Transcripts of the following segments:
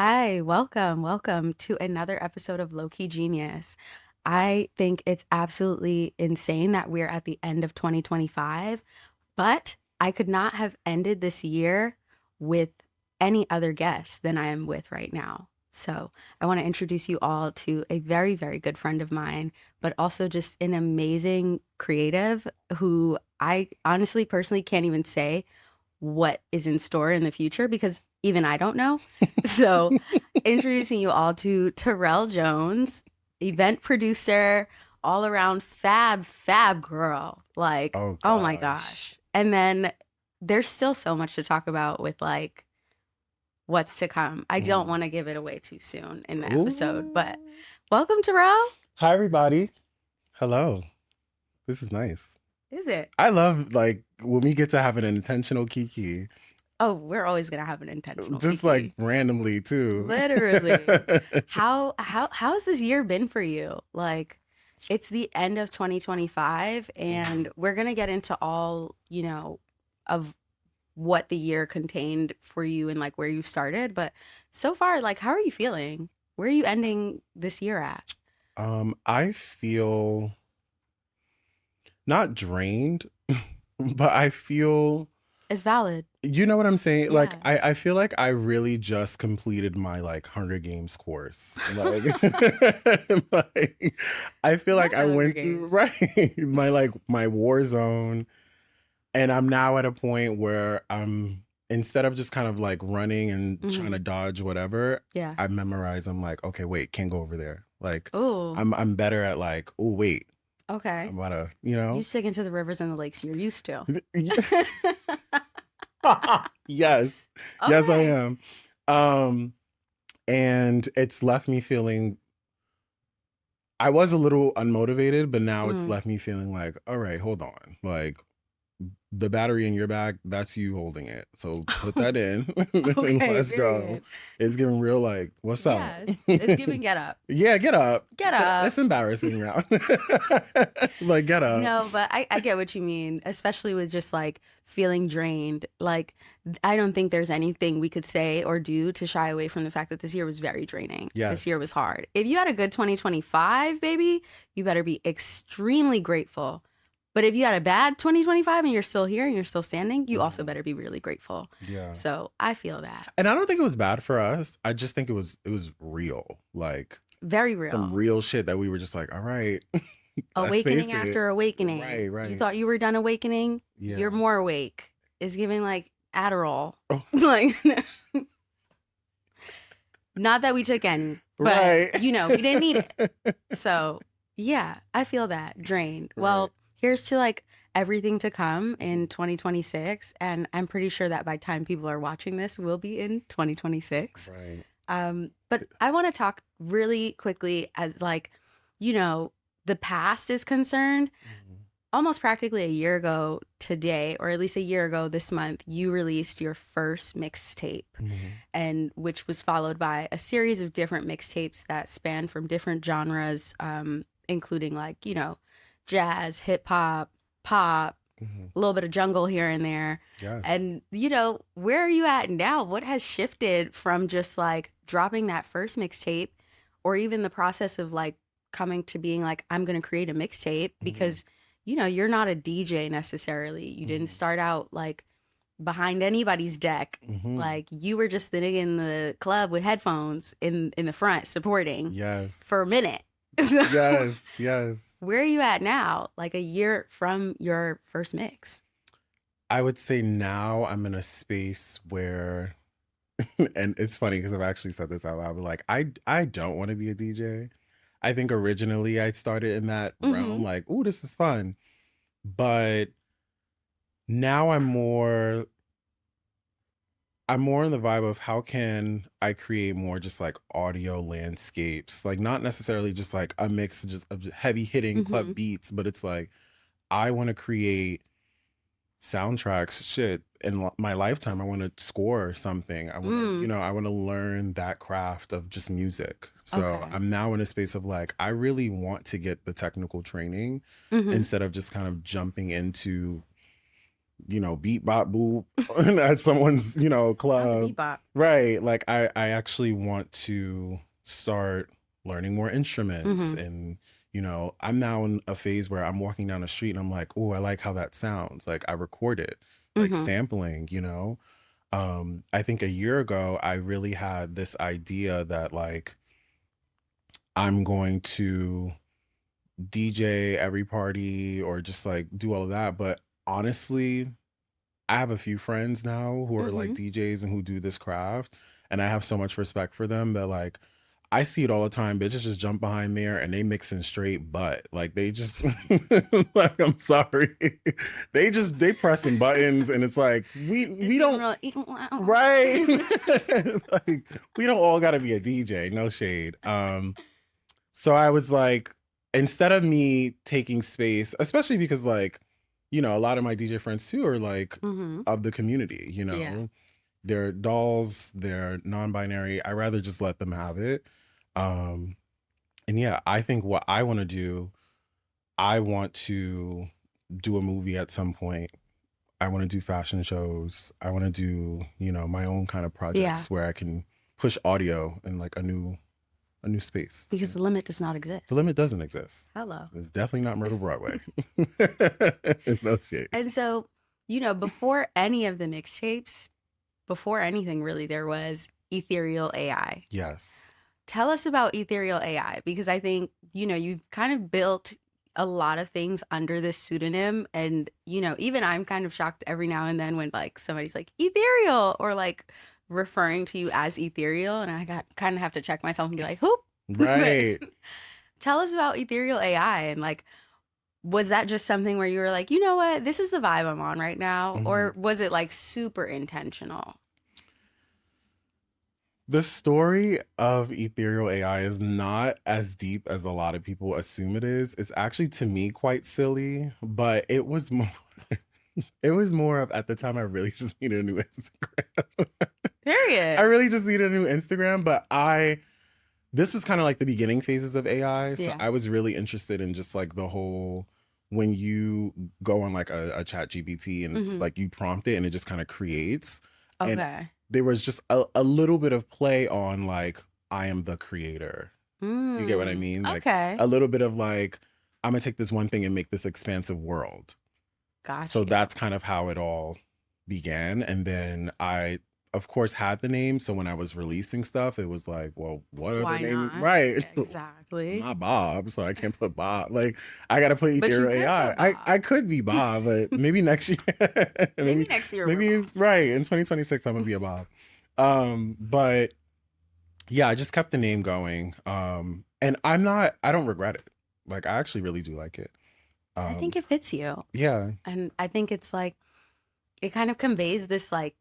Hi, welcome to another episode of Low Key Genius. I think it's absolutely insane that we're at the end of 2025, but I could not have ended this year with any other guest than I am with right now. So I want to introduce you all to a very, very good friend of mine, but also just an amazing creative who I honestly, personally can't even say what is in store in the future because even I don't know. So, introducing you all to Terrelle Jones, event producer, all around fab girl. Like, Oh oh my gosh. gosh. And then there's still so much to talk about with like what's to come. I don't Mm. want to give it away too soon in the episode, but Ooh. welcome, Terrelle. Hi everybody. Hello. This is nice. Is it? I love like when we get to have an intentional kiki. Oh, we're always gonna have an intentional Just like kiki. randomly too. Literally. How's this year been for you? Like it's the end of 2025 and we're going to get into all, of what the year contained for you and like where you started, but so far like how are you feeling? Where are you ending this year at? I feel not drained, but I feel It's valid. you know what I'm saying? Like I Yes. feel like I really just completed my like Hunger Games course. Like, like I feel Love like I the Hunger went through Games. right my war zone, and I'm now at a point where I'm instead of just kind of like running and trying Hmm. to dodge whatever, Yeah. I memorize. I'm like, okay, wait, can't go over there. Like Oh, I'm better at like, oh wait, okay. I'm about to, you You know. stick into the rivers and the lakes you're used to. Yes. Yes, I Okay. am. Um, and it's left me feeling I was a little unmotivated, but now it's Mm. left me feeling like, all right, hold on. Like the battery in your back, that's you holding it. So put that in and Okay, let's go. period. It's getting real like, what's up? Yes, it's giving get up. Yeah, get up. Get up. It's embarrassing now. Like, get up. No, but I get what you mean, especially with just like feeling drained. Like, I don't think there's anything we could say or do to shy away from the fact that this year was very draining. This Yes. year was hard. If you had a good 2025, baby, you better be extremely grateful. But if you had a bad 2025 and you're still here and you're still standing, you also Mhm. better be really grateful. Yeah. So I feel that. And I don't think it was bad for us. I just think it was real. Like Very some real. real shit that we were just like, all right, let's Awakening face it. after awakening. Right, You right. thought you were done awakening? You're Yeah. more awake. It's giving like Adderall. Oh, Like, not that we took any, but right. we didn't need it. So, yeah, I feel that drained. Right. Well, here's to like everything to come in 2026. And I'm pretty sure that by time people are watching this, we'll be in 2026. Right. But I want to talk really quickly as like, you know, the past is concerned. Mhm. Almost practically a year ago today, or at least a year ago this month, you released your first mixtape, Mhm. and which was followed by a series of different mixtapes that span from different genres, including like, jazz, hip hop, pop, Mhm. a little bit of jungle here and there. Yes. And, where are you at now? What has shifted from just like dropping that first mixtape or even the process of like coming to being like, I'm going to create a mixtape Mhm. because, you're not a DJ necessarily. You didn't Mhm. start out like behind anybody's deck. Mhm. Like you were just sitting in the club with headphones in the front supporting Yes. for a minute. So Yes. Yes. where are you at now? Like a year from your first mix? I would say now I'm in a space where and it's funny because I've actually said this out loud, but like I don't want to be a DJ. I think originally I started in that realm, Mm-hmm. like, oh, this is fun. But now I'm more in the vibe of how can I create more just like audio landscapes, like not necessarily just like a mix just of heavy hitting Mm-hmm. club beats, but it's like I want to create soundtracks shit in my lifetime. I want to score something. I want to, Mm. I want to learn that craft of just music. So Okay. I'm now in a space of like, I really want to get the technical training Mm-hmm. instead of just kind of jumping into beat bop boop at someone's, Not the club. bebop. Right. Like I actually want to start learning more instruments Mm-hmm. and I'm now in a phase where I'm walking down the street and I'm like, oh, I like how that sounds. Like I record it, like Mm-hmm. sampling. I think a year ago I really had this idea that like I'm going to DJ every party or just like do all of that. But honestly, I have a few friends now who are like Mm-hmm. DJs and who do this craft, and I have so much respect for them that like I see it all the time. Bitches just jump behind there and they mix in straight butt. Like they just like I'm sorry. They pressing buttons and it's like we It's getting don't real. right. Like we don't all gotta be a DJ, no shade. So I was like, instead of me taking space, especially because like, a lot of my DJ friends too are like Mm-hmm. of the community, Yeah. they're dolls, they're non-binary. I rather just let them have it. Um, and yeah, I think what I want to do, I want to do a movie at some point. I want to do fashion shows. I want to do, my own kind of Yeah. projects where I can push audio in like a new space. Because the limit does not exist. The limit doesn't exist. Hello. It's definitely not Myrtle Broadway. No shit. And so, before any of the mixtapes, before anything really, there was Ethereal AI. Yes. Tell us about Ethereal AI because I think, you've kind of built a lot of things under this pseudonym. And, even I'm kind of shocked every now and then when like somebody's like Ethereal or like referring to you as Ethereal. And I kind of have to check myself and be like, who? Right. Tell us about Ethereal AI and like, was that just something where you were like, you know what, this is the vibe I'm on right now? Mhm. Or was it like super intentional? The story of ethereal AI is not as deep as a lot of people assume it is. It's actually to me quite silly, but it was more it was more of at the time I really just needed a new Instagram. I Period. really just needed a new Instagram, but this was kind of like the beginning phases of AI. So Yeah. I was really interested in just like the whole when you go on like a chat GPT and it's Hmm. like you prompt it and it just kind of creates. And Okay. there was just a little bit of play on like, I am the creator. You get what I Mm. mean? Like Okay. a little bit of like, I'm gonna take this one thing and make this expansive world. Got So you. that's kind of how it all began. And then I, of course, had the name. So when I was releasing stuff, it was like, well, what other Why name? not? Right. I'm Exactly. not Bob, so I can't put Bob. Like, I got to put But you Ethereal could AI. put I Bob. could be Bob, but maybe next year. Maybe maybe, next year we're maybe, Bob. right. In 2026, I'm going to be a Bob. But yeah, I just kept the name going. And I don't regret it. Like, I actually really do like it. I Um, think it fits you. yeah. And I think it's like, it kind of conveys this like,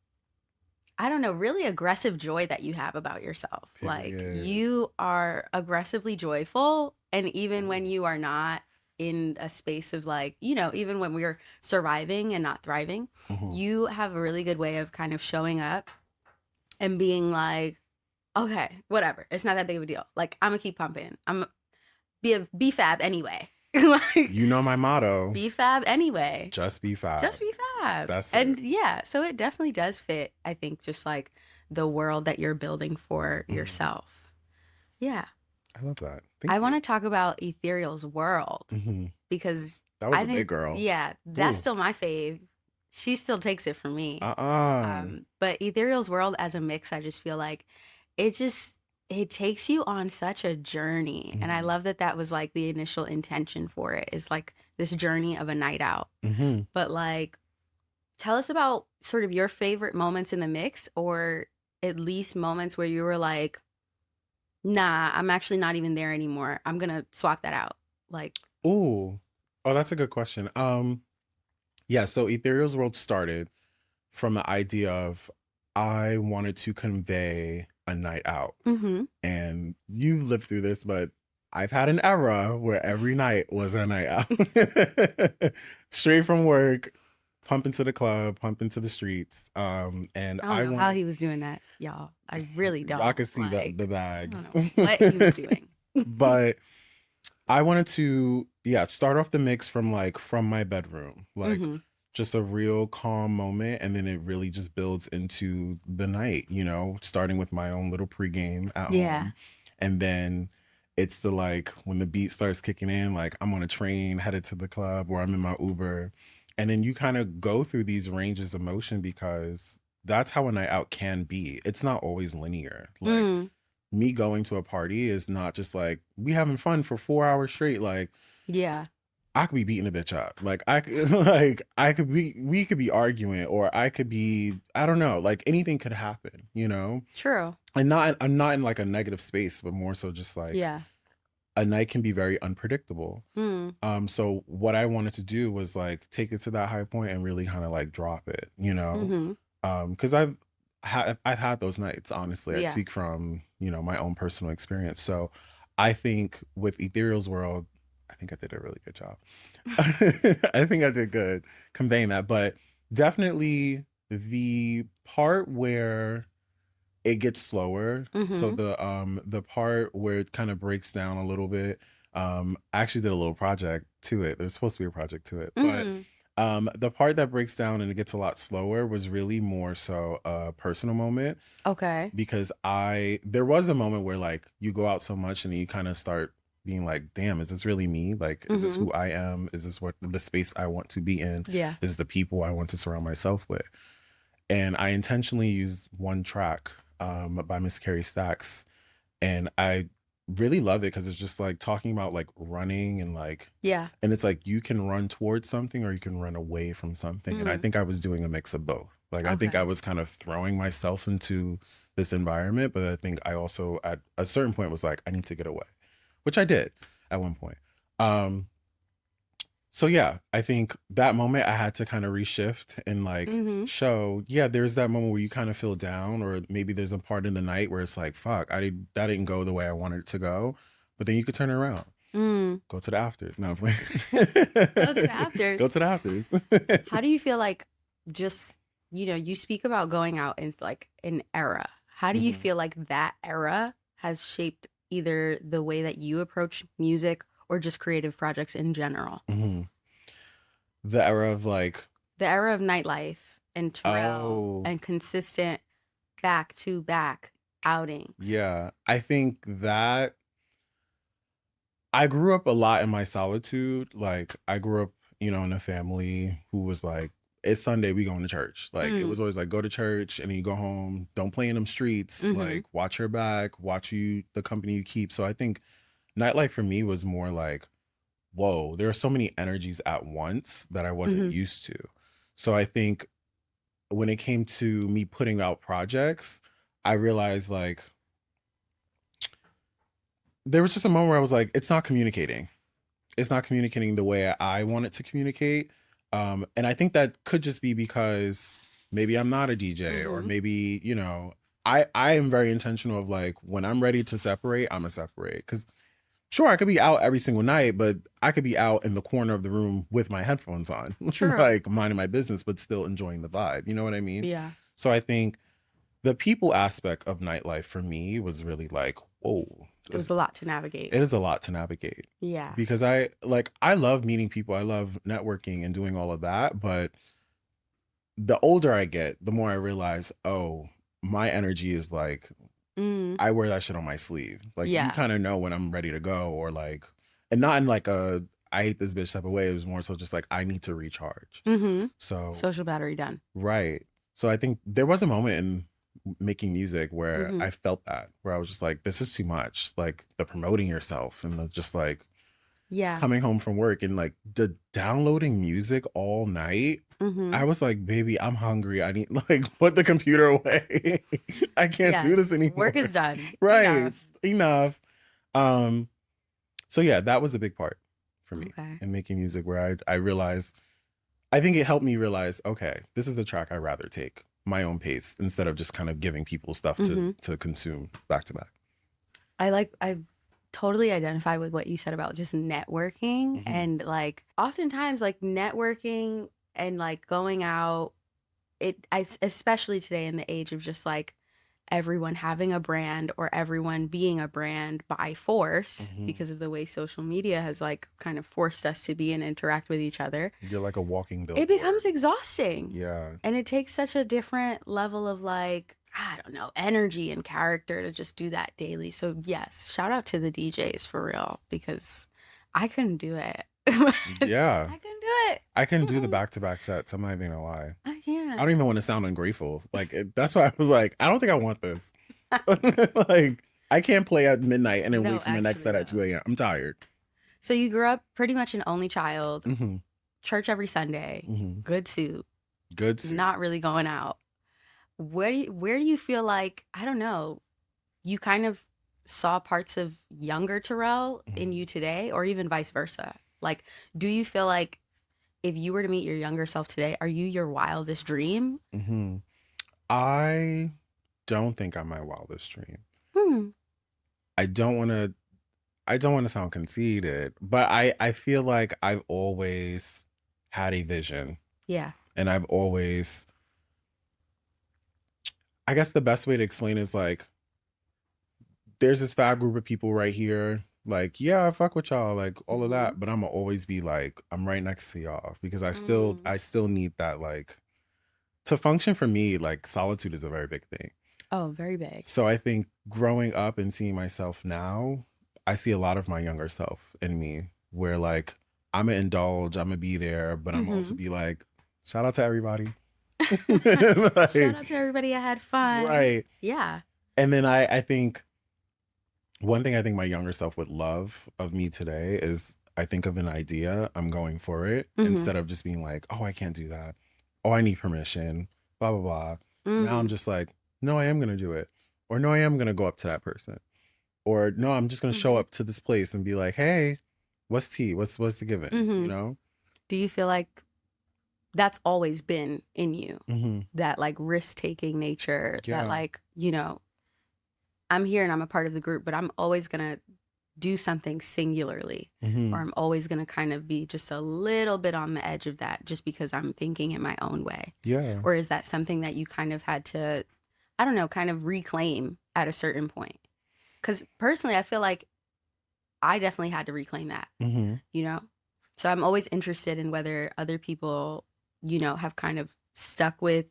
I don't know, really aggressive joy that you have about yourself. Like Period. you are aggressively joyful. And even when you are not in a space of like, even when we're surviving and not thriving, Mhm. you have a really good way of kind of showing up and being like, okay, whatever. It's not that big of a deal. Like I'm gonna keep pumping. I'm be fab anyway. Like You know my motto, be fab anyway. just be fab. Just be fab. That's And it. yeah, so it definitely does fit, I think, just like the world that you're building for Mhm. yourself. Yeah. I love that. I Thank want you. to talk about Ethereal's world Hmm. because That was I a big think, girl. yeah, that's Ooh. still my fave. She still takes it from me. Uh-uh. But Ethereal's world as a mix, I just feel like it just it takes you on such a journey. And I Mhm. love that that was like the initial intention for it is like this journey of a night out. Mhm. But like tell us about sort of your favorite moments in the mix or at least moments where you were like, nah, I'm actually not even there anymore. I'm gonna swap that out. Like, Ooh. Oh, that's a good question. Yeah, so Ethereal's World started from the idea of I wanted to convey a night out. mm-hmm. And you've lived through this, but I've had an era where every night was a night out. Straight from work, pump into the club, pump into the streets. And I don't I know how wanted he was doing that, y'all. I really y'all don't. could see the Like, I bags. don't know what he was doing. But I wanted to, yeah, start off the mix from like from my bedroom. Like Mm-hmm. just a real calm moment, and then it really just builds into the night, starting with my own little pregame at Yeah. home. And then it's the like when the beat starts kicking in, like I'm on a train headed to the club or I'm in my Uber. And then you kind of go through these ranges of motion because that's how a night out can be. It's not always linear. Like Mm. me going to a party is not just like we having fun for 4 hours straight. Like Yeah. I could be beating a bitch up. Like I could, like I could be, we could be arguing, or I could be, I don't know, like anything could happen. True. And not, I'm not in like a negative space, but more so just like Yeah. a night can be very unpredictable. Mm. So what I wanted to do was like take it to that high point and really kind of like drop it. Mm-hmm. Because I've had those nights. Honestly, I Yeah. speak from my own personal experience. So I think with Ethereal's World, I think I did a really good job. I think I did good conveying that, but definitely the part where it gets slower. So Mm-hmm. the part where it kind of breaks down a little bit. I actually did a little project to it. There's supposed to be a project to it, but Mm. the part that breaks down and it gets a lot slower was really more so a personal moment, Okay. because there was a moment where like you go out so much and you kind of start being like, damn, is this really me? Like, is this Mm-hmm. who I am? Is this what the space I want to be in? Yeah. Is this the people I want to surround myself with? And I intentionally used one track by Miss Carrie Stacks, and I really love it because it's just like talking about like running and like, Yeah. and it's like you can run towards something or you can run away from something. And I Mm. think I was doing a mix of both. Like I think I Okay. was kind of throwing myself into this environment, but I think I also at a certain point was like, I need to get away, which I did at one point. Um, so yeah, I think that moment I had to kind of reshift and like Mm-hmm. show, yeah, there's that moment where you kind of feel down, or maybe there's a part in the night where it's like, fuck, that didn't go the way I wanted it to go. But then you could turn it around. Mm. Go to the afters. No, I'm playing. Go to the Go afters. to the afters. How do you feel like just, you speak about going out in like an era. How do you Hmm. feel like that era has shaped either the way that you approach music or just creative projects in general? Hmm. The era of like, The era of nightlife and Terrell oh, and consistent back to back outings. yeah. I think that I grew up a lot in my solitude. Like I grew up, in a family who was like, it's Sunday, we going to church. Like it Mm. was always like go to church and then you go home, don't play in them streets, Mm-hmm. like watch your back, watch the company you keep. So I think nightlife for me was more like, whoa, there are so many energies at once that I wasn't Mm-hmm. used to. So I think when it came to me putting out projects, I realized like there was just a moment where I was like, it's not communicating. It's not communicating the way I want it to communicate. And I think that could just be because maybe I'm not a DJ, or Mm-hmm. maybe, I am very intentional of like when I'm ready to separate, I'm gonna separate. Cause sure, I could be out every single night, but I could be out in the corner of the room with my headphones on, True. like minding my business, but still enjoying the vibe. You know what I mean? Yeah. So I think the people aspect of nightlife for me was really like, whoa, It was a lot to navigate. it is a lot to navigate, Yeah. because I love meeting people, I love networking and doing all of that, but the older I get, the more I realize, oh, my energy is like Mm. I wear that shit on my sleeve. Like you Yeah. kind of know when I'm ready to go, or like, and not in like a I hate this bitch type of way. It was more so just like I need to recharge. Mm-hmm. So Social battery done. right. So I think there was a moment in making music where Mm-hmm. I felt that, where I was just like, this is too much. Like the promoting yourself and the just like Yeah. coming home from work and like the downloading music all night. Mm-hmm. I was like, baby, I'm hungry. I need like put the computer away. I can't Yes. do this anymore. Work is done. Right. Enough. Enough. Um, so yeah, that was a big part for me Okay. in making music, where I realized, I think it helped me realize, okay, this is a track I'd rather take my own pace instead of just kind of giving people stuff Mm-hmm. to consume back to back. I totally identify with what you said about just networking Mhm. and like oftentimes like networking and like going out especially today in the age of just like everyone having a brand or everyone being a brand by force Hmm. because of the way social media has like kind of forced us to be and interact with each other, You're like a walking it becomes billboard. exhausting. Yeah. And it takes such a different level of like, I don't know, energy and character to just do that daily. So, yes, shout out to the DJs for real because I couldn't do it. I Yeah. couldn't do it. I can do the Mm-mm. back-to-back sets. I'm not even gonna lie. I I can't. don't even want to sound ungrateful. Like that's why I was like, I don't think I want this. Like I can't play at midnight and then wait No, for my next actually, set at though. 2 a.m. I'm tired. So, you grew up pretty much an only child, Hmm. church every Sunday, Hmm. good suit, Good suit. not really going out. Where do you feel like, I don't know, you kind of saw parts of younger Terrell in you today, or even vice versa? Like, do you feel like if you were to meet your younger self today, are you your wildest dream? Hmm. I don't think I'm my wildest dream. Hmm. I don't want to. I don't want to sound conceited, but I feel like I've always had a vision, Yeah. and I've always. I guess the best way to explain is like there's this fab group of people right here. Like, yeah, I fuck with y'all, like all of Hmm. that. But I'm gonna always be like, I'm right next to y'all because Mm. I still need that like to function for me. Like solitude is a very big thing. Oh, very big. So I think growing up and seeing myself now, I see a lot of my younger self in me where like I'm gonna indulge, I'm gonna be there, but I'm also Hmm. be like, shout out to everybody. Shout Like, out to everybody. I had fun. right. Yeah. And then I think one thing I think my younger self would love of me today is I think of an idea, I'm going for it Hmm. instead of just being like, oh, I can't do that. Oh, I need permission, blah, blah, blah. Now I'm Mm. just like, no, I am going to do it. Or no, I am going to go up to that person. Or no, I'm just going to show Hmm. up to this place and be like, hey, what's tea? What's the given? You Hmm. know? Do you feel like that's always been in you? Hmm. That like risk taking nature, that Yeah. like, I'm here and I'm a part of the group, but I'm always going to do something singularly, or Hmm. I'm always going to kind of be just a little bit on the edge of that just because I'm thinking in my own way? Yeah. Or is that something that you kind of had to, I don't know, kind of reclaim at a certain point? Because personally, I feel like I definitely had to reclaim that, Hmm. you know? So I'm always interested in whether other people, have kind of stuck with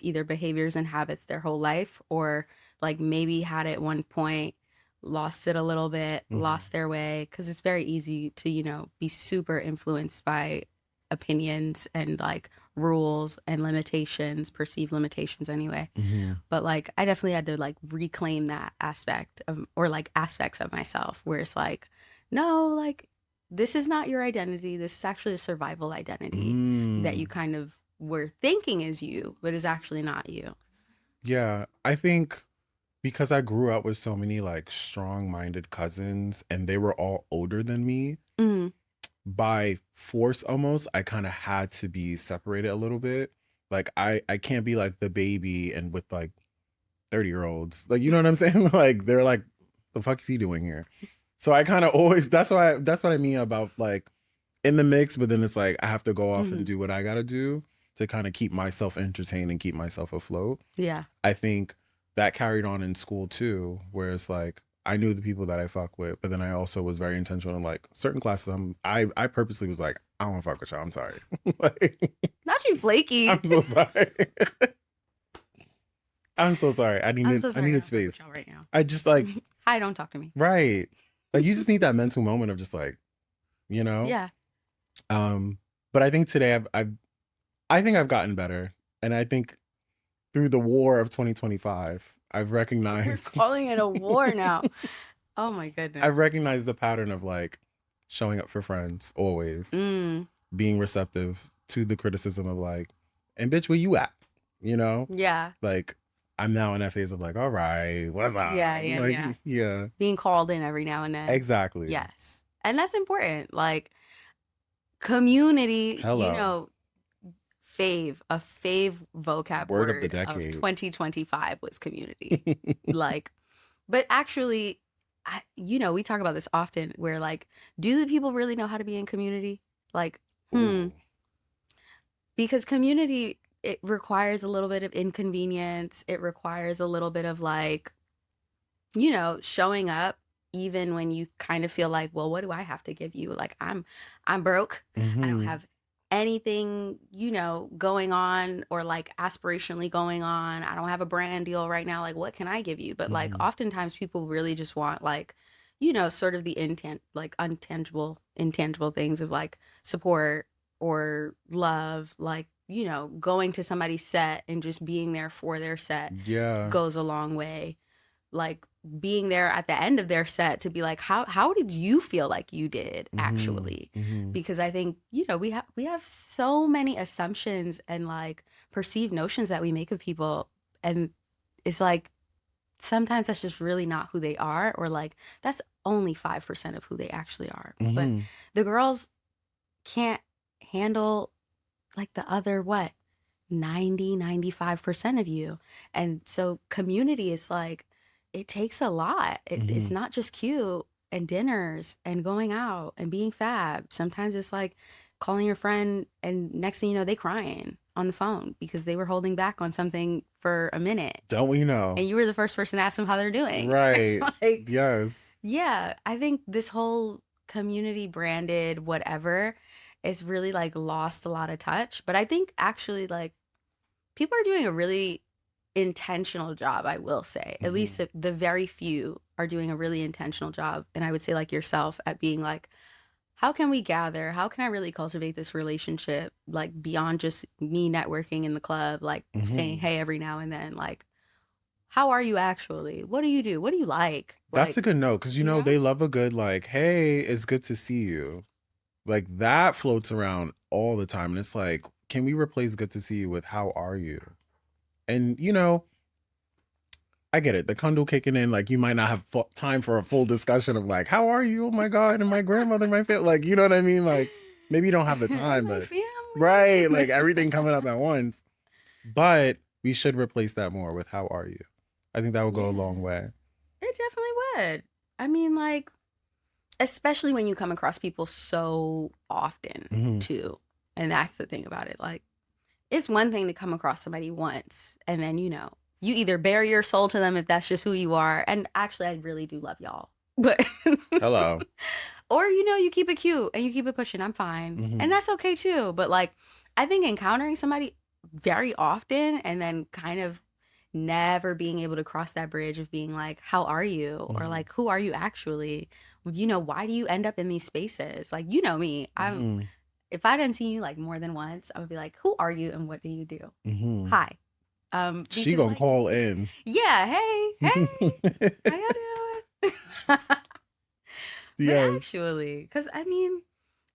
either behaviors and habits their whole life, or like maybe had at one point, lost it a little bit, Hmm. lost their way. Cause it's very easy to, be super influenced by opinions and like rules and limitations, perceived limitations anyway. Hmm. But like I definitely had to like reclaim that aspect of, or like aspects of myself where it's like, no, like this is not your identity. This is actually a survival identity that you Mm. kind of were thinking is you, but is actually not you. Yeah. I think because I grew up with so many like strong-minded cousins and they were all older than me, Mm, by force almost, I kind of had to be separated a little bit. Like I can't be like the baby and with like 30-year-olds. Like you know what I'm saying? Like they're like the fuck is he doing here? So I kind of always that's what I mean about like in the mix, but then it's like I have to go off and hmm. do what I got to do to kind of keep myself entertained and keep myself afloat. Yeah. I think that carried on in school too, where it's like I knew the people that I fuck with, but then I also was very intentional in like certain classes. I purposely was like, I don't want to fuck with y'all. I'm sorry. Like, Not you flaky. I'm so sorry. I'm so sorry. I'm so I sorry I needed don't fuck with space. y'all right now. I just like Hi, don't talk to me. right. Like you just need that mental moment of just like, you know? Yeah. Um, but I think today I think I've gotten better. And I think through the war of 2025, I've We're recognized calling it a war now. Oh my I've goodness. recognized the pattern of like showing up for friends always, Mm, being receptive to the criticism of like, and bitch, where you at? You know? yeah. Like I'm now in that phase of like, all right, what's Yeah, up? yeah, Like, yeah. yeah, Being called in every now and then. exactly. Yes. And that's important. Like community, Hello. a fave vocab Word of the word of decade. 2025 was community. Like, but actually, we talk about this often where like, do the people really know how to be in community? Like, Ooh. because community it requires a little bit of inconvenience. It requires a little bit of like, showing up even when you kind of feel like, well, what do I have to give you? Like I'm broke. I don't Mm-hmm. have anything, going on or like aspirationally going on. I don't have a brand deal right now. Like what can I give you? But like Mm-hmm. oftentimes people really just want like, sort of the intent, like intangible things of like support or love, like, going to somebody's set and just being there for their set Yeah. goes a long way. Like being there at the end of their set to be like, how did you feel like you did Mm-hmm. actually? Mm-hmm. Because I think, we have so many assumptions and like perceived notions that we make of people, and it's like sometimes that's just really not who they are, or like that's only 5% of who they actually are. But Mm-hmm. the girls can't handle like the other what, 90-95% of you. And so community is like, it takes a lot. It's Mm-hmm. not just cute and dinners and going out and being fab. Sometimes it's like calling your friend and next thing you know they crying on the phone because they were holding back on something for a minute Don't we know? and you were the first person to ask them how they're doing. Right. Like, Yes. yeah, I think this whole community branded whatever is really like lost a lot of touch. But I think actually like people are doing a really intentional job, I will say. At Mm-hmm. least the very few are doing a really intentional job. And I would say like yourself at being like, how can we gather? How can I really cultivate this relationship like beyond just me networking in the club, like saying Mm-hmm. hey every now and then, like how are you actually? What do you do? What do you like? That's a Like, good note because you know? they love a good like, hey, it's good to see you. Like that floats around all the time. And it's like, can we replace good to see you with how are you? And I get it. The condo kicking in, like you might not have time for a full discussion of like, how are you? Oh my God. And my grandmother, my family, like, you know what I mean? Like maybe you don't have the time, My but right. Like family. everything coming up at once. But we should replace that more with how are you? I think that would go a long Yeah, way. it definitely would. I mean, like, especially when you come across people so often, Hmm. too. And that's the thing about it. Like, it's one thing to come across somebody once, and then, you either bare your soul to them if that's just who you are. And actually, I really do love y'all. But, Hello. or, you keep it cute and you keep it pushing. I'm fine. And Hmm. that's okay, too. But, like, I think encountering somebody very often and then kind of never being able to cross that bridge of being like, how are you? Or Hmm. like, who are you actually? Why do you end up in these spaces? Like, me. Hmm. If I didn't see you like more than once, I would be like, who are you and what do you do? Hmm. Hi. She Because gonna like, call in. yeah, hey, how y'all doing? But Yes. actually, because I mean,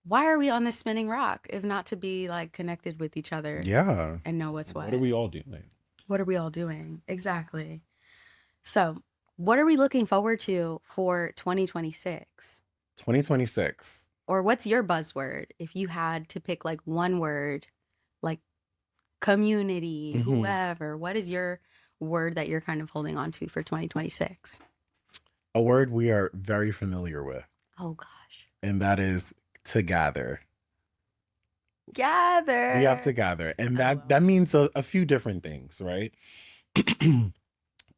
why are we on this spinning rock if not to be like connected with each other Yeah. and know what's What are what? we all doing? What are we all doing? Exactly. So, what are we looking forward to for 2026? 2026. Or what's your buzzword if you had to pick like one word, like community, Hmm. whoever? What is your word that you're kind of holding on to for 2026? A word we are very familiar with, Oh gosh. and that is to gather. We have to Gather. gather, and LOL. that means a few different things, right?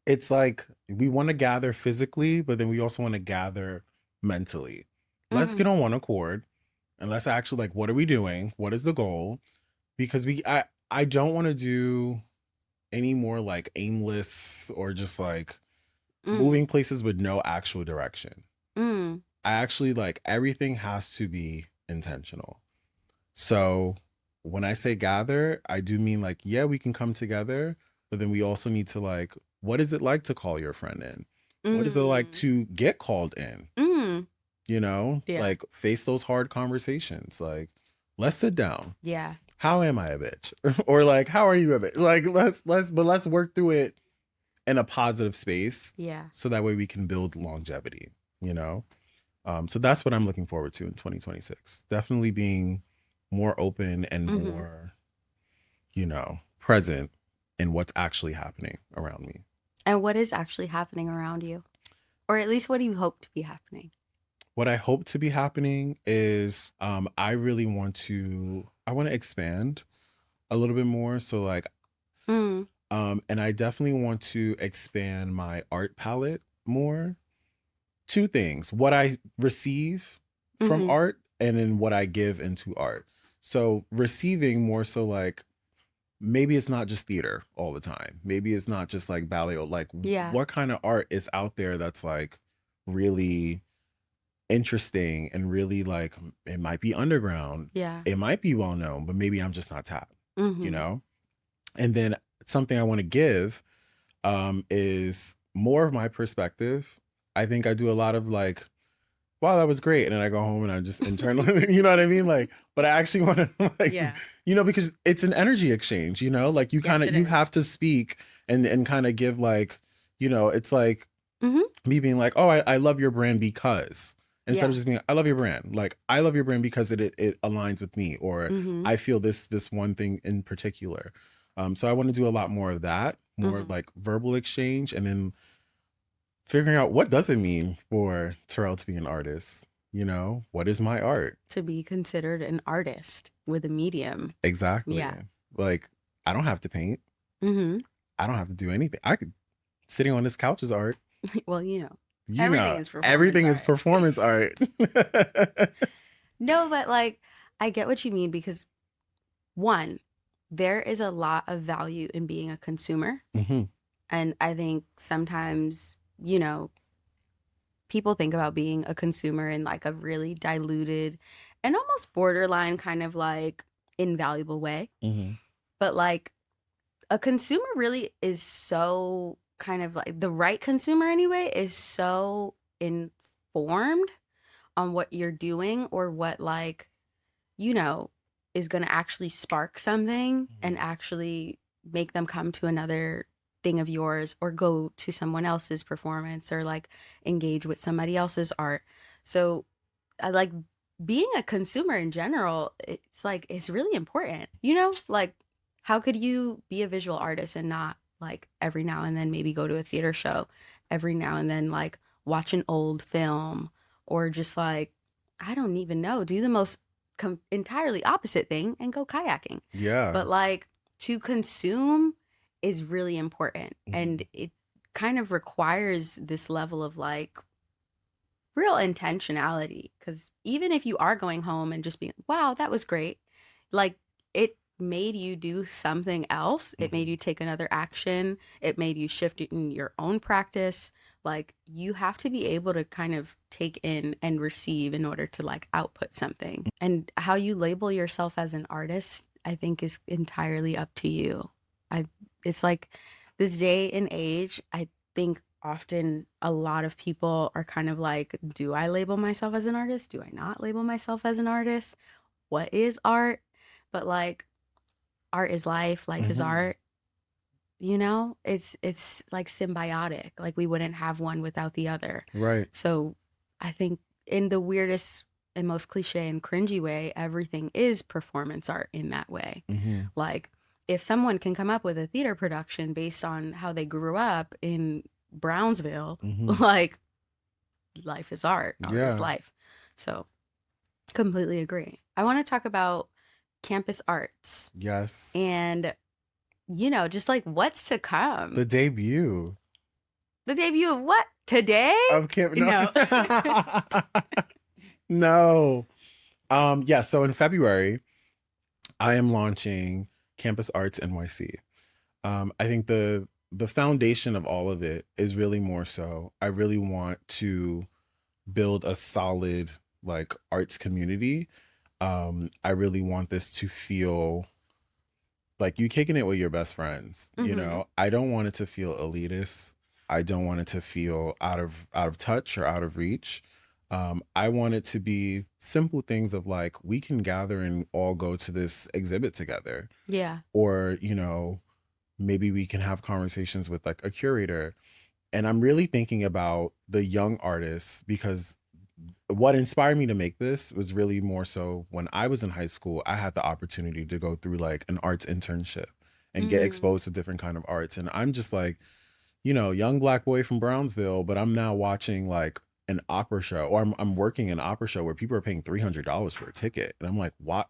It's like we want to gather physically, but then we also want to gather mentally. Let's get Mm, on one accord, and let's actually like, what are we doing? What is the goal? Because I don't want to do any more like aimless or just like mm, moving places with no actual direction. mm, I actually like everything has to be intentional. So when I say gather, I do mean like, yeah, we can come together, but then we also need to like, what is it like to call your friend in? What is it like mm, to get called in? mm. Yeah. Like face those hard conversations. Like, let's sit down. Yeah. How am I a bitch? Or like, how are you a bitch? Like, let's work through it in a positive space Yeah. so that way we can build longevity, you know? So that's what I'm looking forward to in 2026. Definitely being more open and Hmm. more, present in what's actually happening around me. And what is actually happening around you? Or at least what do you hope to be happening? What I hope to be happening is I want to expand a little bit more. So like, Mm, and I definitely want to expand my art palette more. Two things: what I receive from mm-hmm. art, and then what I give into art. So receiving more so like, maybe it's not just theater all the time. Maybe it's not just like ballet, or like Yeah. what kind of art is out there that's like really interesting and really like, it might be underground, Yeah. it might be well known, but maybe I'm just not tapped, you Mm-hmm. know? And then something I want to give is more of my perspective. I think I do a lot of like, wow, that was great. And then I go home and I just internally, you know what I mean? Like, but I actually want to like, Yeah. because it's an energy exchange, like Yes, it you have is. to speak and kind of give like, it's like Mm-hmm. me being like, oh, I love your brand because, instead of Yeah. just being, I love your brand. Like, I love your brand because it aligns with me, or Mm-hmm. I feel this one thing in particular. So I want to do a lot more of that, more Mm-hmm. like verbal exchange, and then figuring out what does it mean for Terrelle to be an artist. What is my art? To be considered an artist with a medium. Exactly. Yeah. Like, I don't have to paint. Mm-hmm. I don't have to do anything. I could sitting on this couch is art. Well, everything is performance Everything is art. performance art. No, but like, I get what you mean because one, there is a lot of value in being a consumer. Hmm. And I think sometimes, people think about being a consumer in like a really diluted and almost borderline kind of like invaluable way. Hmm. But like a consumer really is so kind of like the right consumer anyway is so informed on what you're doing or what like, you know, is going to actually spark something and actually make them come to another thing of yours or go to someone else's performance or like engage with somebody else's art. So I like being a consumer in general, it's like it's really important. Like how could you be a visual artist and not like every now and then maybe go to a theater show, every now and then like watch an old film or just like I don't even know, do the most entirely opposite thing and go kayaking. Yeah. But like to consume is really important and Hmm. it kind of requires this level of like real intentionality because even if you are going home and just being wow that was great, like it made you do something else, it made Hmm. you take another action, it made you shift it in your own practice. Like you have to be able to kind of take in and receive in order to like output something, and how you label yourself as an artist I think is entirely up to you. I It's like this day and age, I think often a lot of people are kind of like, do I label myself as an artist? Do I not label myself as an artist? What is art? But like art is life, life is Hmm. art. It's like symbiotic. Like we wouldn't have one without the other. Right. So I think in the weirdest and most cliche and cringy way, everything is performance art in that way. Hmm. Like if someone can come up with a theater production based on how they grew up in Brownsville, Hmm. like life is art, art is Yeah. life. So completely agree. I want to talk about campus arts Yes. and, just like what's to The come. debut The debut of what? Today? of Camp. No. No. No. Yeah. So in February, I am launching Campus Arts NYC. I think the foundation of all of it is really more so, I really want to build a solid like arts community. I really want this to feel like you kicking it with your best friends. Hmm. I don't want it to feel elitist. I don't want it to feel out of touch or out of reach. I want it to be simple things of like, we can gather and all go to this exhibit together, Yeah. or maybe we can have conversations with like a curator. And I'm really thinking about the young artists, because what inspired me to make this was really more so when I was in high school, I had the opportunity to go through like an arts internship and get Mm. exposed to different kind of arts. And I'm just like, young black boy from Brownsville, but I'm now watching like an opera show, or I'm working an opera show where people are paying $300 for a ticket. And I'm like, what?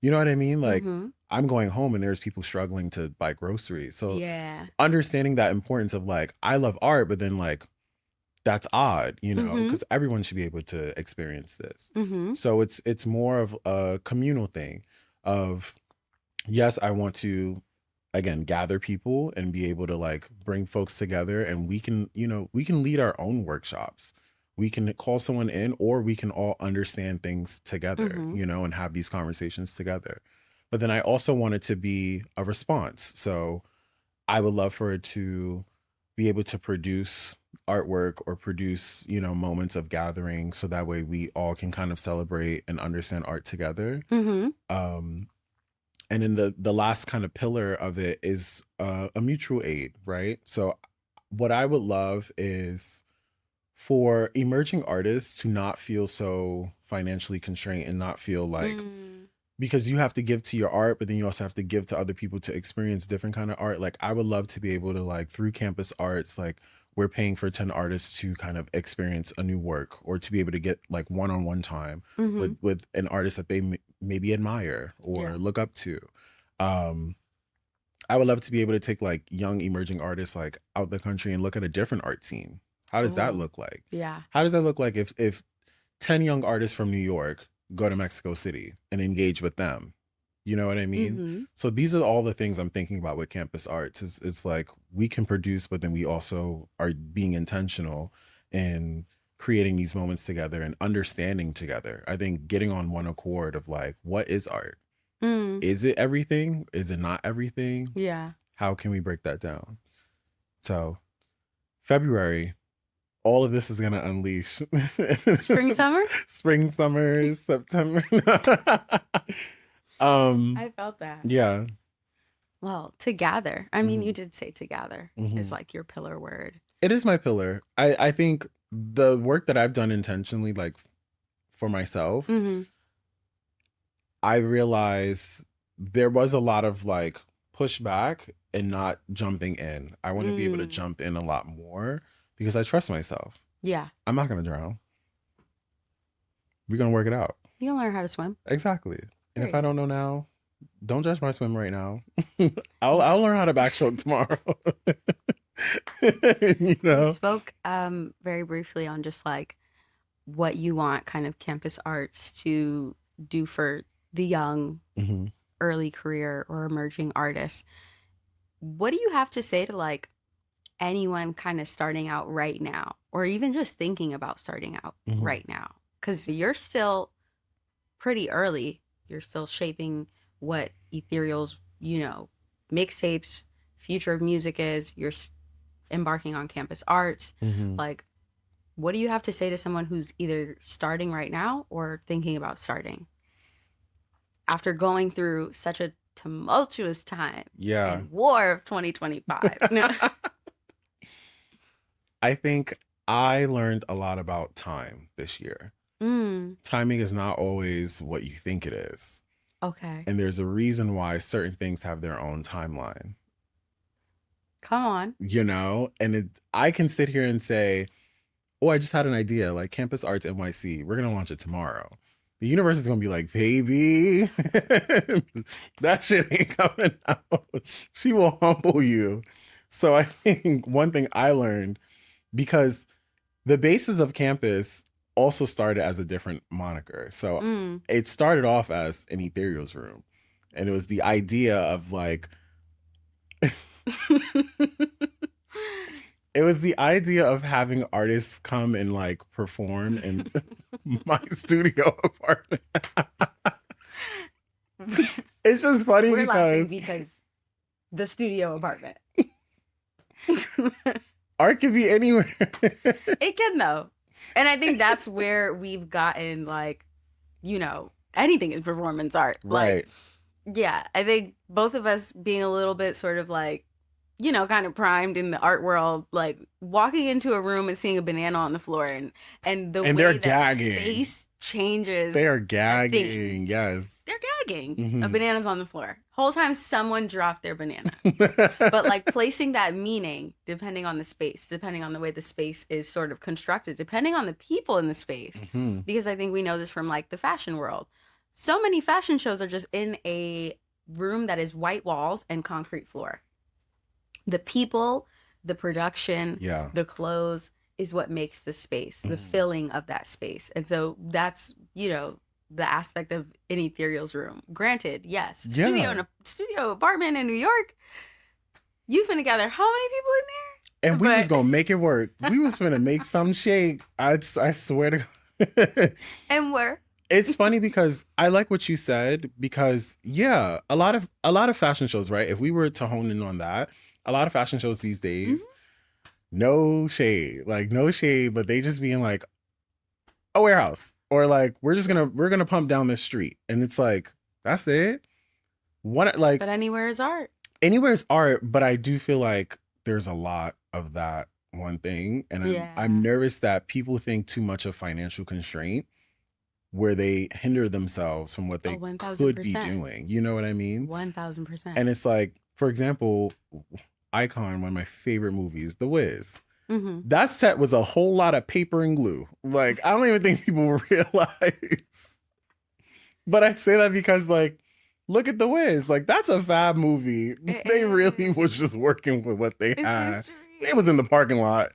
You know what I mean? Like, Mm-hmm. I'm going home and there's people struggling to buy groceries. So Yeah. understanding that importance of like, I love art, but then like, that's odd, you know, Mm-hmm. because everyone should be able to experience this. Mm-hmm. So it's more of a communal thing of, yes, I want to again gather people and be able to like bring folks together, and we can, you know, we can lead our own workshops. We can call someone in, or we can all understand things together, Mm-hmm. you know, and have these conversations together. But then I also want it to be a response. So I would love for it to be able to produce artwork or produce, you know, moments of gathering, so that way we all can kind of celebrate and understand art together. Mm-hmm. Um, and then the last kind of pillar of it is a mutual aid, right? So what I would love is for emerging artists to not feel so financially constrained and not feel like, Mm. because you have to give to your art, but then you also have to give to other people to experience different kind of art. Like I would love to be able to like through campus arts, like we're paying for 10 artists to kind of experience a new work, or to be able to get like one-on-one time Mm-hmm. with an artist that they maybe admire Yeah. or look up to. Um, I would love to be able to take like young emerging artists like out the country and look at a different art scene. How does that Oh, look like? yeah. How does that look like if 10 young artists from New York go to Mexico City and engage with them? You know what I mean? Mm-hmm. So these are all the things I'm thinking about with campus arts. It's like we can produce, but then we also are being intentional in creating these moments together and understanding together. I think getting on one accord of like, what is art? Mm. Is it everything? Is it not everything? Yeah. How can we break that down? So February, all of this is gonna unleash. Spring, summer? Spring, summer, September. I felt that. Yeah. Well, to gather. I mean, you Mhm. did say to gather is Mhm. like your pillar word. It is my pillar. I think the work that I've done intentionally, like for myself, Mm-hmm. I realized there was a lot of like pushback and not jumping in. I want to be able to Mm. jump in a lot more because I trust myself. Yeah. I'm not gonna drown. We're gonna work it out. You'll learn how to swim. Exactly. And if I Period. don't know now, don't judge my swim right now. You, I'll s- learn how to backstroke tomorrow. You you know? spoke very briefly on just like what you want kind of campus arts to do for the young, Hmm. early career or emerging artists. What do you have to say to like anyone kind of starting out right now, or even just thinking about starting out Hmm. right now? Because you're still pretty early. You're still shaping what Ethereal's, mixtapes, future of music is. You're embarking on campus arts. Hmm. Like, what do you have to say to someone who's either starting right now or thinking about starting after going through such a tumultuous time Yeah. and war of 2025? No. I think I learned a lot about time this year. Mm, Timing is not always what you think it is. okay. And there's a reason why certain things have their own timeline, Come on. you know? And I can sit here and say, oh, I just had an idea, like Campus Arts NYC. We're gonna launch it tomorrow. The universe is gonna be like, baby, that shit ain't coming out. She will humble you. So I think one thing I learned, because the basis of campus also started as a different moniker. So Mm. it started off as an Ethereal's room. And it was the idea of like, it was the idea of having artists come and like perform in my studio apartment. It's just funny We're laughing because because the studio apartment. art can be anywhere. It can though. And I think that's where we've gotten like, anything is performance art. Right. Like, yeah, I think both of us being a little bit sort of like, kind of primed in the art world, like walking into a room and seeing a banana on the floor and the And they're way that gagging. space changes. They are a thing. gagging. Yes. They're gagging. A Mhm. banana's on the floor. Whole time someone dropped their banana. But like placing that meaning depending on the space, depending on the way the space is sort of constructed, depending on the people in the space. Mhm. Because I think we know this from like the fashion world. So many fashion shows are just in a room that is white walls and concrete floor. The people, the production, Yeah. the clothes is what makes the space, the filling of that space. And so that's, the aspect of an ethereal's room. Granted, yes, studio Yeah. in a studio apartment in New York, you finna gather how many people in there? And we was gonna make it work. We was finna make some shake. I swear to God. And we're It's funny because I like what you said because yeah, a lot of fashion shows, right? If we were to hone in on that, a lot of fashion shows these days, no shade, like no shade, but they just being like a warehouse or like we're gonna pump down this street, and it's like that's it. What like but anywhere is art. anywhere is art, but I do feel like there's a lot of that one thing, and I'm nervous that people think too much of financial constraint where they hinder themselves from what they could be doing. You know what I mean? 1000%. And it's like, for example, Icon, one of my favorite movies, The Wiz. That set was a whole lot of paper and glue. Like, I don't even think people realize. But I say that because, like, look at The Wiz. Like, that's a fab movie. They really was just working with what they had. It was in the parking lot.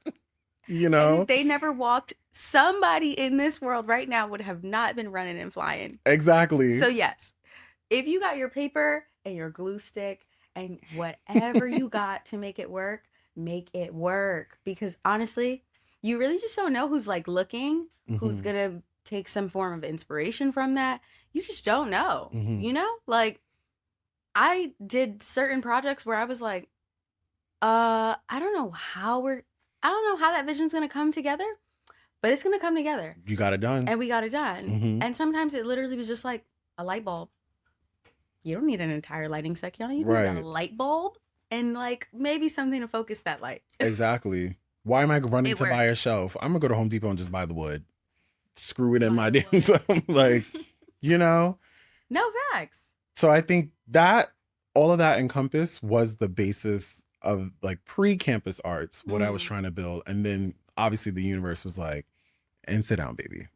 You know? And if they never walked, somebody in this world right now would have not been running and flying. Exactly. So yes, if you got your paper and your glue stick and whatever you got to make it work, make it work. Because honestly, you really just don't know who's like looking, who's gonna take some form of inspiration from that. You just don't know. You know? Like, I did certain projects where I was like, I don't know how that vision's gonna come together, but it's gonna come together. You got it done. And we got it done. And sometimes it literally was just like a light bulb. You don't need an entire lighting section. You need a light bulb and like maybe something to focus that light. Exactly. Why am I running to buy a shelf? I'm gonna go to Home Depot and just buy the wood. Screw it in my damn self. Like, you know? No facts. So I think that all of that encompass was the basis of like pre-campus arts, what I was trying to build. And then obviously the universe was like, and sit down, baby.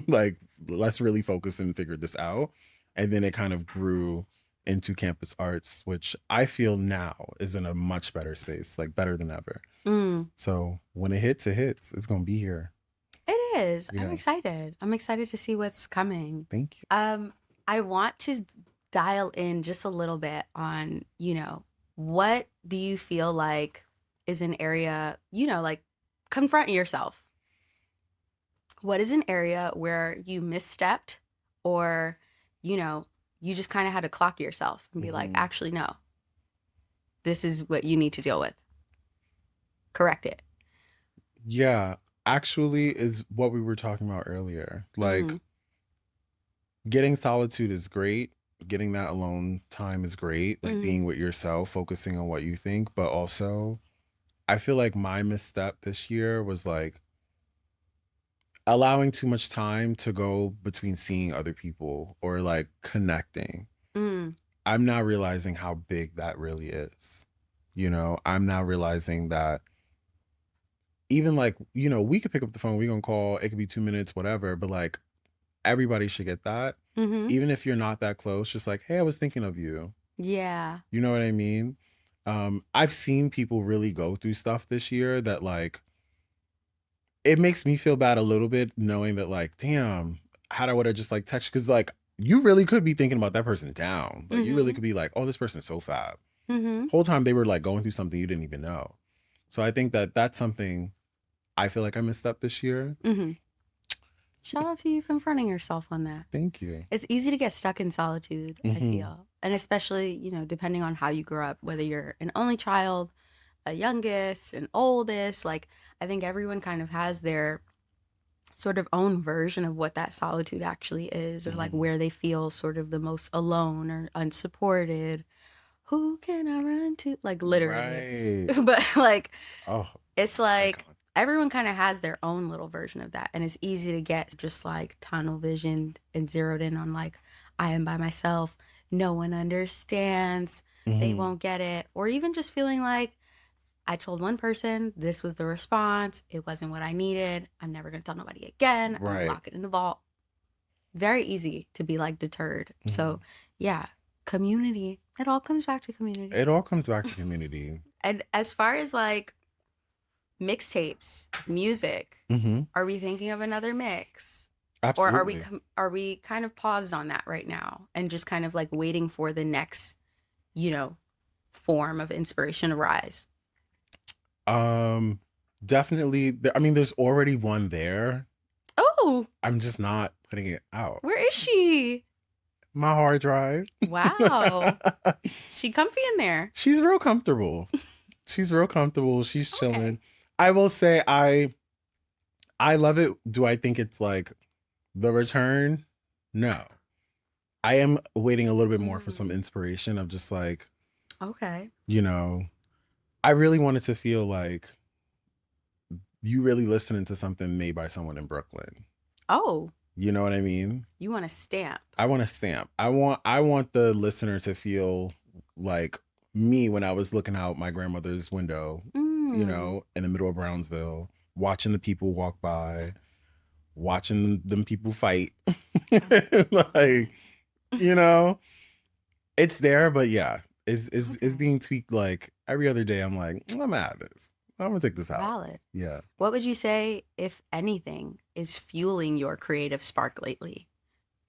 Like, let's really focus and figure this out. And then it kind of grew into campus arts, which I feel now is in a much better space, like better than ever. So when it hits, it's going to be here. It is. Yeah. I'm excited. I'm excited to see what's coming. Thank you. I want to dial in just a little bit on, what do you feel like is an area, like confront yourself. What is an area where you misstepped or, you just kind of had to clock yourself and be like, actually, no, this is what you need to deal with. Correct it. Yeah, actually is what we were talking about earlier. Like, getting solitude is great. Getting that alone time is great. Like being with yourself, focusing on what you think. But also, I feel like my misstep this year was like allowing too much time to go between seeing other people or like connecting. I'm now realizing how big that really is. I'm now realizing that even like, we could pick up the phone, we're going to call, it could be 2 minutes, whatever. But like, everybody should get that. Even if you're not that close, just like, hey, I was thinking of you. Yeah. You know what I mean? I've seen people really go through stuff this year that like, it makes me feel bad a little bit knowing that like, damn, how would I just like text? Because like, you really could be thinking about that person down. Like, you really could be like, oh, this person's so fab. Whole time they were like going through something you didn't even know. So I think that that's something I feel like I missed up this year. Shout out to you confronting yourself on that. Thank you. It's easy to get stuck in solitude, I feel. And especially, depending on how you grew up, whether you're an only child, a youngest, an oldest, like I think everyone kind of has their sort of own version of what that solitude actually is, or like where they feel sort of the most alone or unsupported. Who can I run to? Like literally. Right. But like, it's like everyone kind of has their own little version of that. And it's easy to get just like tunnel visioned and zeroed in on like, I am by myself. No one understands. They won't get it. Or even just feeling like, I told one person, this was the response. It wasn't what I needed. I'm never going to tell nobody again. I'm going to lock it in the vault. Very easy to be like deterred. So yeah, Community. It all comes back to community. It all comes back to community. And as far as like mixtapes, music, Hmm. are we thinking of another mix? Or Absolutely. are we kind of paused on that right now and just kind of like waiting for the next, you know, form of inspiration to rise? Um, Definitely. I mean, there's already one there. Oh, I'm just not putting it out. where is she? My hard drive. Wow. She comfy in there. She's real comfortable. She's real comfortable. She's Okay. chilling. I will say I love it. Do I think it's like the return? No. I am waiting a little bit more for some Mm, inspiration of just like, okay. you know, I really wanted to feel like you really listening to something made by someone in Brooklyn. Oh, You know what I mean? you want a stamp. I want a stamp. I want the listener to feel like me when I was looking out my grandmother's window, Mm. in the middle of Brownsville, watching the people walk by, watching them people fight. Like, you know, it's there, but yeah, it's Okay. being tweaked like every other day. I'm like, I'm gonna have this. I'm gonna take this out. Valid. Yeah. What would you say, if anything, is fueling your creative spark lately?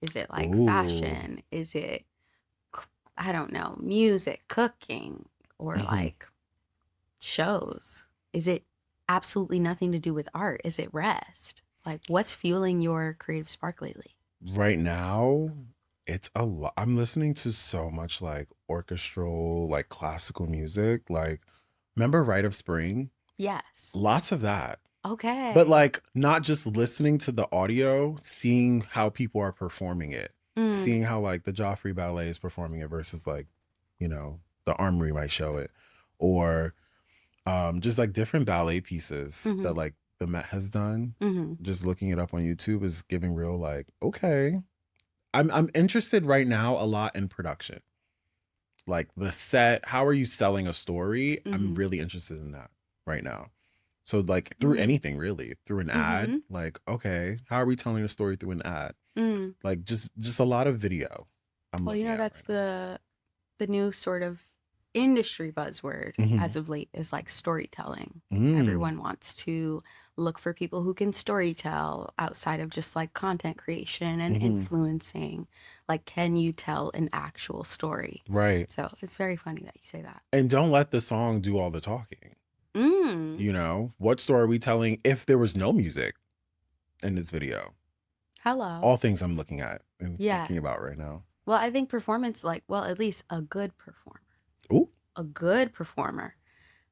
Is it like Ooh. fashion? Is it, I don't know, music, cooking, or Hmm. like shows? Is it absolutely nothing to do with art? Is it rest? Like, what's fueling your creative spark lately? Right now, it's a lot. I'm listening to so much like orchestral, like classical music. Like, remember Rite of Spring? Yes. Lots of that. But Okay. like, not just listening to the audio, seeing how people are performing it, Mm, seeing how like the Joffrey Ballet is performing it versus like, the Armory might show it, or just like different ballet pieces that mm-hmm, like the Met has done. mm-hmm. Just looking it up on YouTube is giving real like, okay, I'm interested right now a lot in production. Like the set, how are you selling a story? I'm Mm-hmm. really interested in that right now. So like through Mm, anything really, through an ad, mm-hmm. like okay, how are we telling a story through an ad? Mm. Like just a lot of video I'm Well, you looking know, at that's right now. the new sort of industry buzzword Hmm. as of late is like storytelling. Mm, Everyone wants to look for people who can storytell outside of just like content creation and hmm. influencing. Like, can you tell an actual story? Right. So it's very funny that you say that. And don't let the song do all the talking. Mm. What story are we telling if there was no music in this video? Hello. All things I'm looking at and Yeah. thinking about right now. Well, I think performance, like, well, at least Ooh. a good performer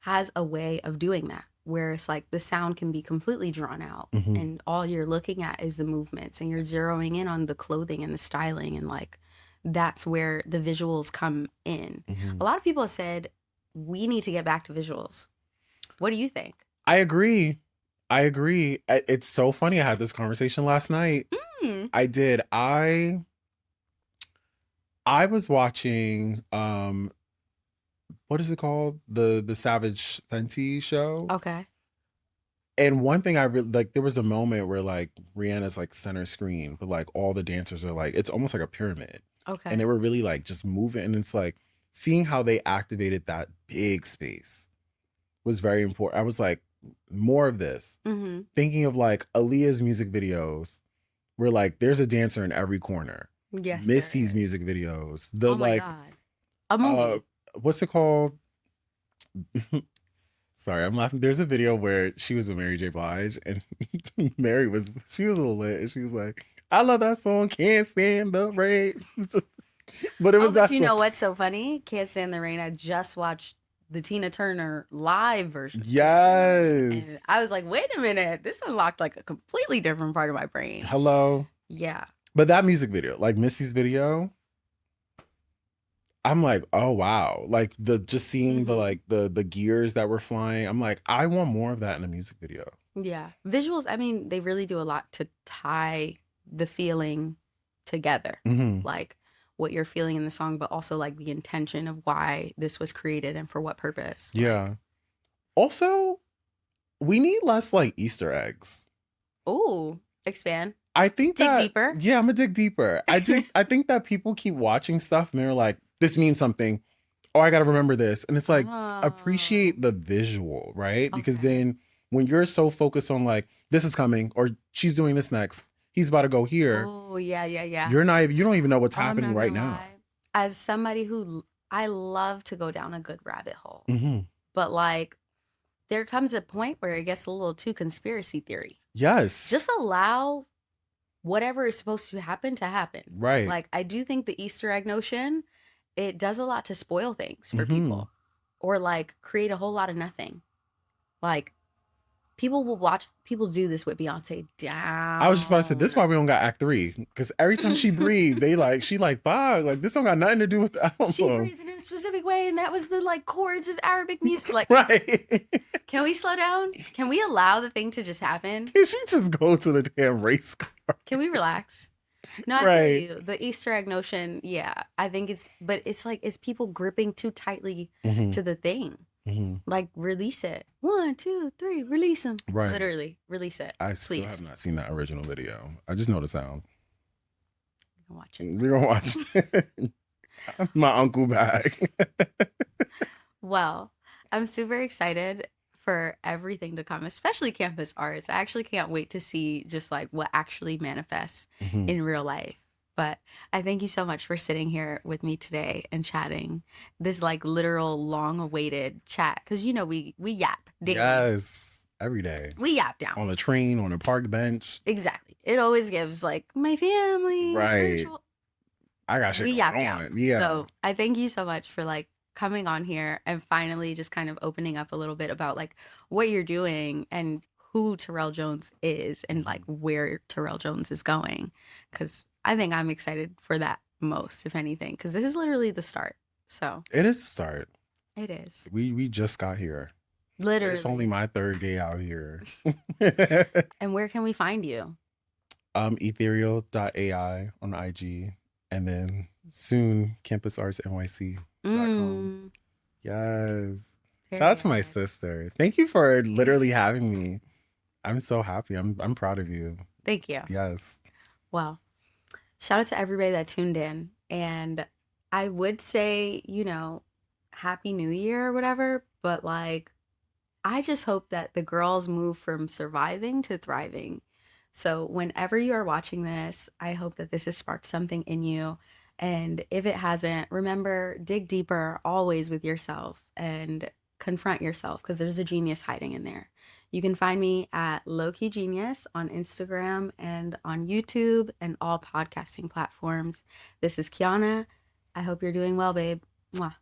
has a way of doing that where it's like the sound can be completely drawn out Hmm. and all you're looking at is the movements and you're zeroing in on the clothing and the styling and like that's where the visuals come in. Hmm. A lot of people have said we need to get back to visuals. What do you think? I agree. I agree. It's so funny. I had this conversation last night. Hmm. I did. I was watching what is it called? The Savage Fenty show. Okay. And one thing I really like, there was a moment where like Rihanna's like center screen, but like all the dancers are like, it's almost like a pyramid. And they Okay. were really like just moving. And it's like seeing how they activated that big space was very important. I was like, more of this. Mm-hmm. Thinking of like Aaliyah's music videos, where like there's a dancer in every corner. Yes, there Missy's is. music videos, the Oh my like, God. A uh, movie. what's it called? Sorry, I'm laughing. There's a video where she was with Mary J. Blige, and she was a little lit, and she was like, "I love that song, can't stand the rain," but it Oh, was but that you song. know what's so funny? Can't Stand the Rain. I just watched the Tina Turner live version of Can't Stand the Rain. And Yes. I was like, wait a minute, this unlocked like a completely different part of my brain. Hello. Yeah. But that music video, like Missy's video, I'm like, oh wow. Like the just seeing the Hmm. like the gears that were flying. I'm like, I want more of that in a music video. Yeah. Visuals, I mean, they really do a lot to tie the feeling together. Hmm. Like what you're feeling in the song, but also like the intention of why this was created and for what purpose. Like, Yeah. Also, we need less like Easter eggs. oh, expand, I think dig that deeper. yeah, I'm gonna dig deeper. I think that people keep watching stuff and they're like, this means something. Oh, I got to remember this. And it's like, Oh, appreciate the visual, right? Because okay. then when you're so focused on like, this is coming or she's doing this next, he's about to go here, Oh, yeah, yeah, yeah. you don't even know what's Oh, I'm happening not right gonna now. lie. As somebody I love to go down a good rabbit hole, Hmm. but like there comes a point where it gets a little too conspiracy theory. Yes. Just allow whatever is supposed to happen to happen. Right. Like I do think the Easter egg notion, it does a lot to spoil things for Hmm. people or like create a whole lot of nothing. Like people will watch people do this with Beyonce I was just about to say, this down. is why we don't got act three. Because every time she breathed, she like, fuck, like this don't got nothing to do with the She album. breathed in a specific way and that was the like chords of Arabic music. Like, Right. can we slow down? Can we allow the thing to just happen? Can she just go to the damn race car? Can we relax? No, I feel Right. you. The Easter egg notion, yeah. I think but it's like, it's people gripping too tightly Hmm. to the thing. Hmm. Like, release it. One, two, three, release them. Right. Literally, release it. I still have Please. not seen that original video. I just know the sound. Watch it. We're gonna watch it. My uncle back. Well, I'm super excited for everything to come, especially campus arts. I actually can't wait to see just like what actually manifests Hmm. in real life. But I thank you so much for sitting here with me today and chatting this like literal long awaited chat because you know we yap daily. Yes. Every day. We yap down. On the train, on a park bench. Exactly. It always gives like my family, Right. spiritual. I got shit We going yap down. on. Yeah. So I thank you so much for like coming on here and finally just kind of opening up a little bit about like what you're doing and who Terrelle Jones is and like Mhm. where Terrelle Jones is going. Cause I think I'm excited for that most, if anything, because this is literally the start. So It is the start. it is We just got here. It's only literally. my third day out here. And where can we find you? Ethereal.ai on IG. And then soon campusartsnyc.com. Mm, Yes. Shout out to my period. sister. Thank you for literally having me. I'm so happy. I'm proud of you. Thank you. Yes. Well, shout out to everybody that tuned in. And I would say, Happy New Year or whatever, but like, I just hope that the girls move from surviving to thriving. So, whenever you are watching this, I hope that this has sparked something in you. And if it hasn't, remember, dig deeper always with yourself and confront yourself because there's a genius hiding in there. You can find me at Lowkey Genius on Instagram and on YouTube and all podcasting platforms. This is Kiana. I hope you're doing well, babe. Mwah.